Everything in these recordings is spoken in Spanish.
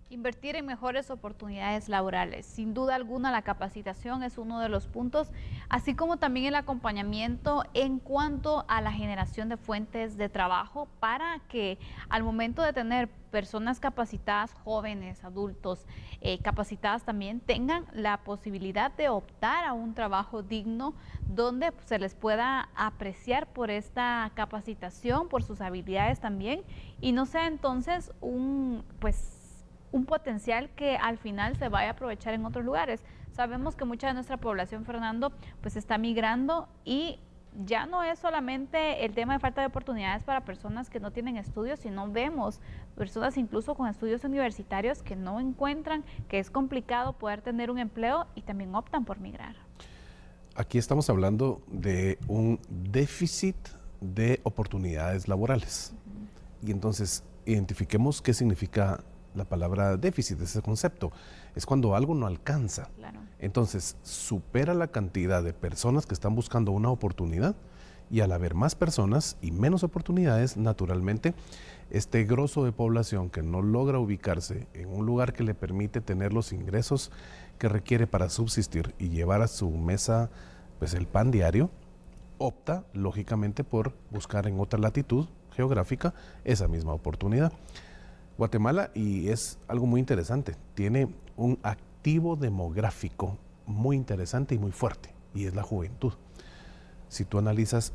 Invertir en mejores oportunidades laborales. Sin duda alguna, la capacitación es uno de los puntos, así como también el acompañamiento en cuanto a la generación de fuentes de trabajo para que al momento de tener personas capacitadas, jóvenes, adultos, capacitadas también, tengan la posibilidad de optar a un trabajo digno donde se les pueda apreciar por esta capacitación, por sus habilidades también, y no sea entonces un potencial que al final se vaya a aprovechar en otros lugares. Sabemos que mucha de nuestra población, Fernando, pues está migrando y ya no es solamente el tema de falta de oportunidades para personas que no tienen estudios, sino vemos personas incluso con estudios universitarios que no encuentran, que es complicado poder tener un empleo y también optan por migrar. Aquí estamos hablando de un déficit de oportunidades laborales. Y entonces identifiquemos qué significa la palabra déficit, ese concepto. Es cuando algo no alcanza. Claro. Entonces supera la cantidad de personas que están buscando una oportunidad, y al haber más personas y menos oportunidades, naturalmente este grosso de población que no logra ubicarse en un lugar que le permite tener los ingresos que requiere para subsistir y llevar a su mesa pues el pan diario, opta lógicamente por buscar en otra latitud geográfica esa misma oportunidad. Guatemala, y es algo muy interesante, tiene un activo demográfico muy interesante y muy fuerte, y es la juventud. Si tú analizas,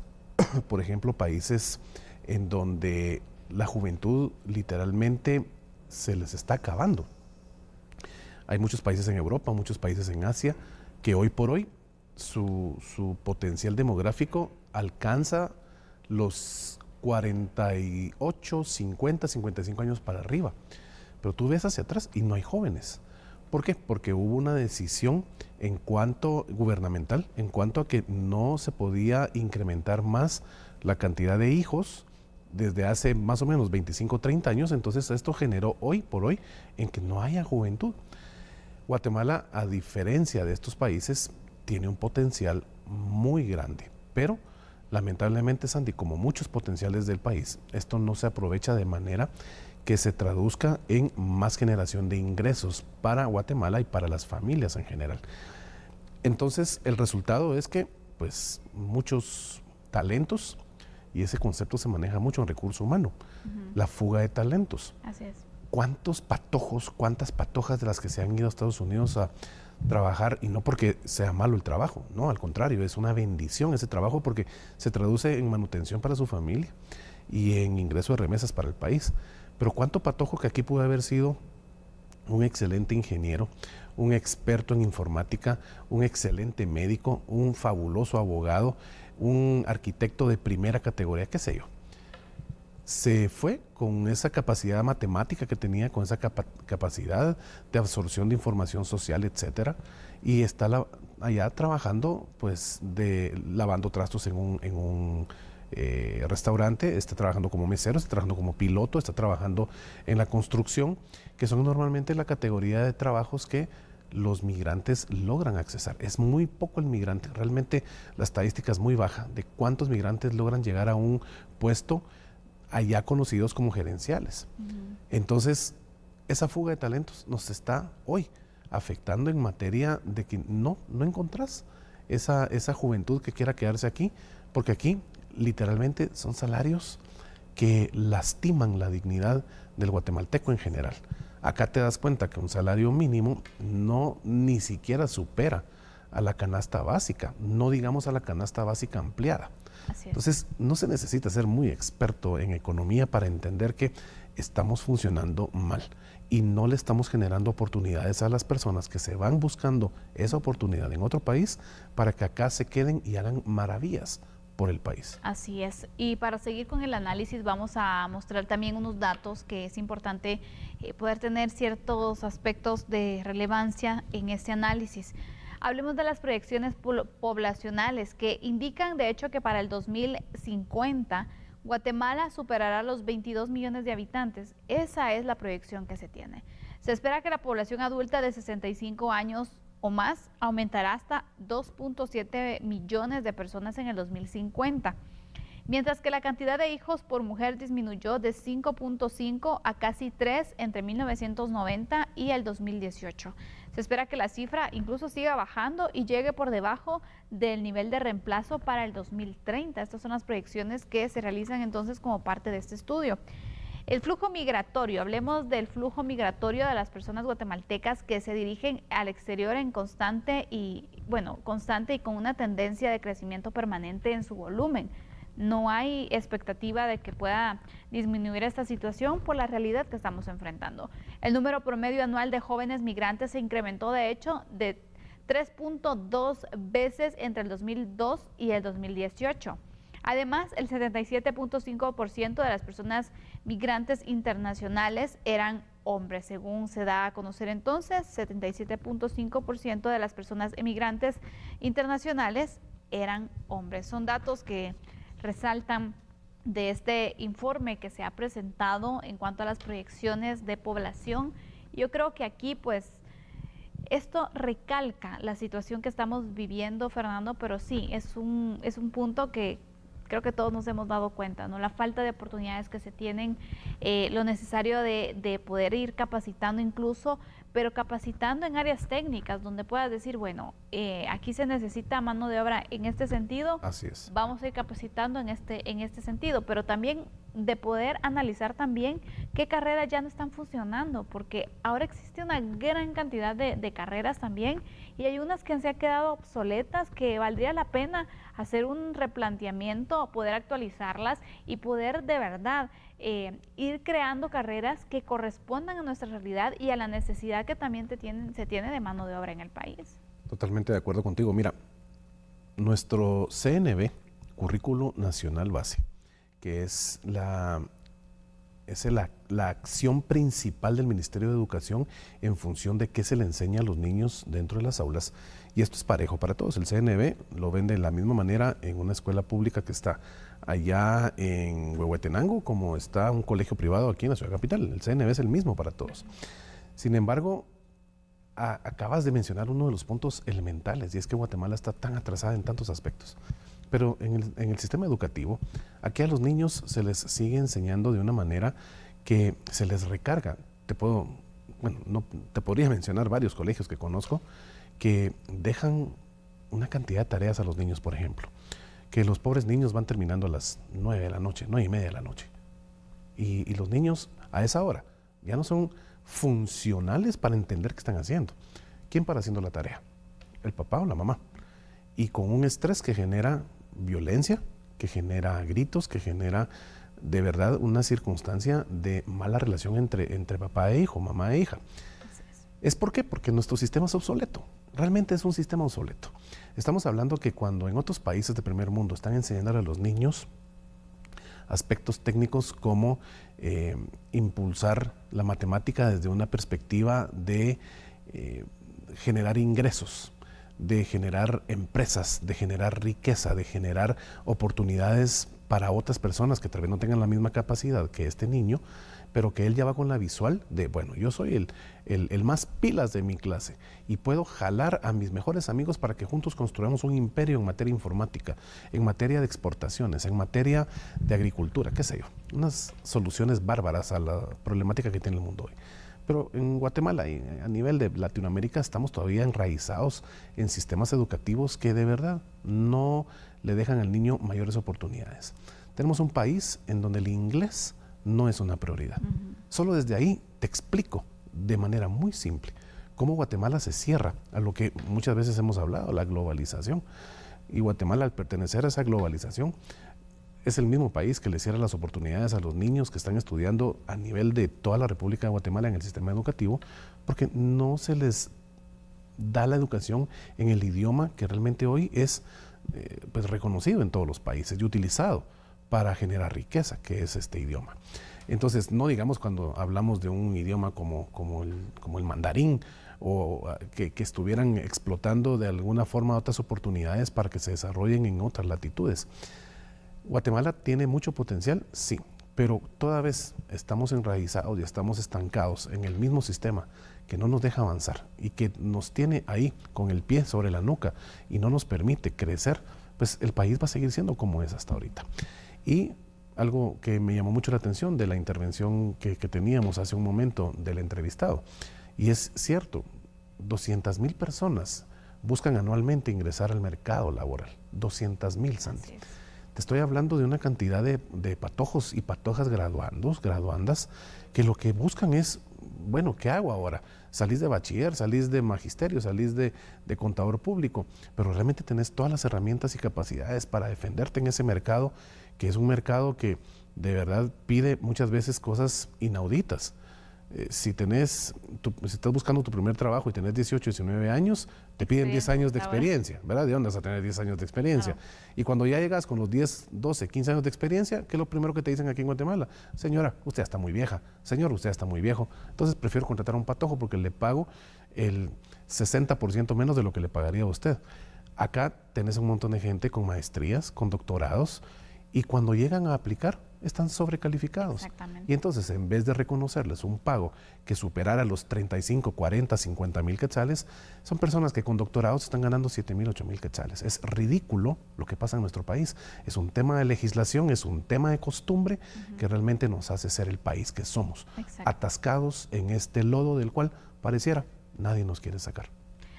por ejemplo, países en donde la juventud literalmente se les está acabando. Hay muchos países en Europa, muchos países en Asia, que hoy por hoy su potencial demográfico alcanza los 48, 50, 55 años para arriba. Pero tú ves hacia atrás y no hay jóvenes. ¿Por qué? Porque hubo una decisión en cuanto gubernamental, en cuanto a que no se podía incrementar más la cantidad de hijos desde hace más o menos 25, 30 años. Entonces esto generó hoy por hoy en que no haya juventud. Guatemala, a diferencia de estos países, tiene un potencial muy grande, pero lamentablemente, Sandy, como muchos potenciales del país, esto no se aprovecha de manera que se traduzca en más generación de ingresos para Guatemala y para las familias en general. Entonces, el resultado es que, pues, muchos talentos, y ese concepto se maneja mucho en recurso humano, la fuga de talentos. Así es. ¿Cuántos patojos, cuántas patojas de las que se han ido a Estados Unidos a trabajar, y no porque sea malo el trabajo, no, al contrario, es una bendición ese trabajo porque se traduce en manutención para su familia y en ingreso de remesas para el país? Pero cuánto patojo que aquí pudo haber sido un excelente ingeniero, un experto en informática, un excelente médico, un fabuloso abogado, un arquitecto de primera categoría, qué sé yo. Se fue con esa capacidad matemática que tenía, con esa capacidad de absorción de información social, etcétera, y está allá trabajando, pues, lavando trastos en un restaurante, está trabajando como mesero, está trabajando como piloto, está trabajando en la construcción, que son normalmente la categoría de trabajos que los migrantes logran accesar. Es muy poco el migrante, realmente la estadística es muy baja de cuántos migrantes logran llegar a un puesto allá conocidos como gerenciales. Entonces, esa fuga de talentos nos está hoy afectando en materia de que no encontrás esa juventud que quiera quedarse aquí, porque aquí literalmente son salarios que lastiman la dignidad del guatemalteco en general. Acá te das cuenta que un salario mínimo ni siquiera supera a la canasta básica, no digamos a la canasta básica ampliada. Entonces, no se necesita ser muy experto en economía para entender que estamos funcionando mal y no le estamos generando oportunidades a las personas que se van buscando esa oportunidad en otro país para que acá se queden y hagan maravillas por el país. Así es. Y para seguir con el análisis vamos a mostrar también unos datos que es importante poder tener ciertos aspectos de relevancia en este análisis. Hablemos de las proyecciones poblacionales que indican, de hecho, que para el 2050 Guatemala superará los 22 millones de habitantes. Esa es la proyección que se tiene. Se espera que la población adulta de 65 años o más aumentará hasta 2.7 millones de personas en el 2050. mientras que la cantidad de hijos por mujer disminuyó de 5.5 a casi 3 entre 1990 y el 2018. Se espera que la cifra incluso siga bajando y llegue por debajo del nivel de reemplazo para el 2030. Estas son las proyecciones que se realizan entonces como parte de este estudio. El flujo migratorio, hablemos del flujo migratorio de las personas guatemaltecas que se dirigen al exterior en constante y con una tendencia de crecimiento permanente en su volumen. No hay expectativa de que pueda disminuir esta situación por la realidad que estamos enfrentando. El número promedio anual de jóvenes migrantes se incrementó de hecho de 3.2 veces entre el 2002 y el 2018. Además, el 77.5% de las personas migrantes internacionales eran hombres. Según se da a conocer entonces, 77.5% de las personas emigrantes internacionales eran hombres. Son datos que resaltan de este informe que se ha presentado en cuanto a las proyecciones de población. Yo creo que aquí pues esto recalca la situación que estamos viviendo, Fernando, pero sí, es un punto que creo que todos nos hemos dado cuenta, ¿no? La falta de oportunidades que se tienen, lo necesario de poder ir capacitando incluso, pero capacitando en áreas técnicas donde puedas decir, bueno, aquí se necesita mano de obra en este sentido. Así es. Vamos a ir capacitando en este sentido, pero también de poder analizar también qué carreras ya no están funcionando, porque ahora existe una gran cantidad de carreras también y hay unas que se han quedado obsoletas que valdría la pena hacer un replanteamiento, poder actualizarlas y poder de verdad ir creando carreras que correspondan a nuestra realidad y a la necesidad que también se tiene de mano de obra en el país. Totalmente de acuerdo contigo. Mira, nuestro CNB, Currículo Nacional Base, que es la acción principal del Ministerio de Educación en función de qué se le enseña a los niños dentro de las aulas. Y esto es parejo para todos. El CNB lo ven de la misma manera en una escuela pública que está allá en Huehuetenango, como está un colegio privado aquí en la ciudad capital. El CNB es el mismo para todos. Sin embargo, acabas de mencionar uno de los puntos elementales, y es que Guatemala está tan atrasada en tantos aspectos. Pero en el sistema educativo, aquí a los niños se les sigue enseñando de una manera que se les recarga. Te podría mencionar varios colegios que conozco que dejan una cantidad de tareas a los niños, por ejemplo, que los pobres niños van terminando a las 9 de la noche, 9:30 de la noche. Y los niños a esa hora ya no son funcionales para entender qué están haciendo. ¿Quién para haciendo la tarea? ¿El papá o la mamá? Y con un estrés que genera violencia, que genera gritos, que genera de verdad una circunstancia de mala relación entre papá e hijo, mamá e hija. ¿Es por qué? Porque nuestro sistema es obsoleto. Realmente es un sistema obsoleto. Estamos hablando que cuando en otros países de primer mundo están enseñando a los niños aspectos técnicos como impulsar la matemática desde una perspectiva de generar ingresos, de generar empresas, de generar riqueza, de generar oportunidades para otras personas que tal vez no tengan la misma capacidad que este niño, pero que él ya va con la visual de, bueno, yo soy el más pilas de mi clase y puedo jalar a mis mejores amigos para que juntos construyamos un imperio en materia informática, en materia de exportaciones, en materia de agricultura, qué sé yo, unas soluciones bárbaras a la problemática que tiene el mundo hoy. Pero en Guatemala y a nivel de Latinoamérica estamos todavía enraizados en sistemas educativos que de verdad no le dejan al niño mayores oportunidades. Tenemos un país en donde el inglés no es una prioridad. Solo desde ahí te explico de manera muy simple cómo Guatemala se cierra a lo que muchas veces hemos hablado, la globalización. Y Guatemala, al pertenecer a esa globalización, es el mismo país que le cierra las oportunidades a los niños que están estudiando a nivel de toda la República de Guatemala en el sistema educativo, porque no se les da la educación en el idioma que realmente hoy es pues reconocido en todos los países y utilizado para generar riqueza, que es este idioma. Entonces, no digamos cuando hablamos de un idioma como el mandarín, o que estuvieran explotando de alguna forma otras oportunidades para que se desarrollen en otras latitudes. Guatemala tiene mucho potencial, sí, pero toda vez estamos enraizados y estamos estancados en el mismo sistema que no nos deja avanzar y que nos tiene ahí con el pie sobre la nuca y no nos permite crecer, pues el país va a seguir siendo como es hasta ahorita. Y algo que me llamó mucho la atención de la intervención que teníamos hace un momento del entrevistado, y es cierto, 200,000 personas buscan anualmente ingresar al mercado laboral. 200,000, Sandy. Te estoy hablando de una cantidad de patojos y patojas graduandos, graduandas, que lo que buscan es, bueno, ¿qué hago ahora? Salís de bachiller, salís de magisterio, salís de contador público, pero realmente tenés todas las herramientas y capacidades para defenderte en ese mercado, que es un mercado que de verdad pide muchas veces cosas inauditas. Si estás buscando tu primer trabajo y tenés 18, 19 años, te piden 10 años de experiencia, ¿verdad? ¿De dónde vas a tener 10 años de experiencia? Claro. Y cuando ya llegas con los 10, 12, 15 años de experiencia, ¿qué es lo primero que te dicen aquí en Guatemala? Señora, usted ya está muy vieja. Señor, usted ya está muy viejo. Entonces prefiero contratar a un patojo porque le pago el 60% menos de lo que le pagaría a usted. Acá tenés un montón de gente con maestrías, con doctorados, y cuando llegan a aplicar, están sobrecalificados. Y entonces, en vez de reconocerles un pago que superara los 35, 40, 50 mil quetzales, son personas que con doctorados están ganando 7 mil, 8 mil quetzales. Es ridículo lo que pasa en nuestro país. Es un tema de legislación, es un tema de costumbre que realmente nos hace ser el país que somos. Atascados en este lodo del cual pareciera nadie nos quiere sacar.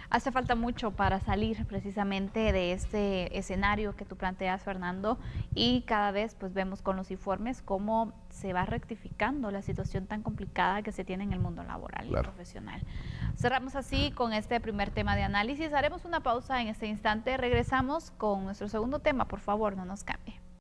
Hace falta mucho para salir precisamente de este escenario que tú planteas, Fernando, y cada vez pues vemos con los informes cómo se va rectificando la situación tan complicada que se tiene en el mundo laboral y profesional. Cerramos así con este primer tema de análisis. Haremos una pausa en este instante. Regresamos con nuestro segundo tema. Por favor, no nos cambie.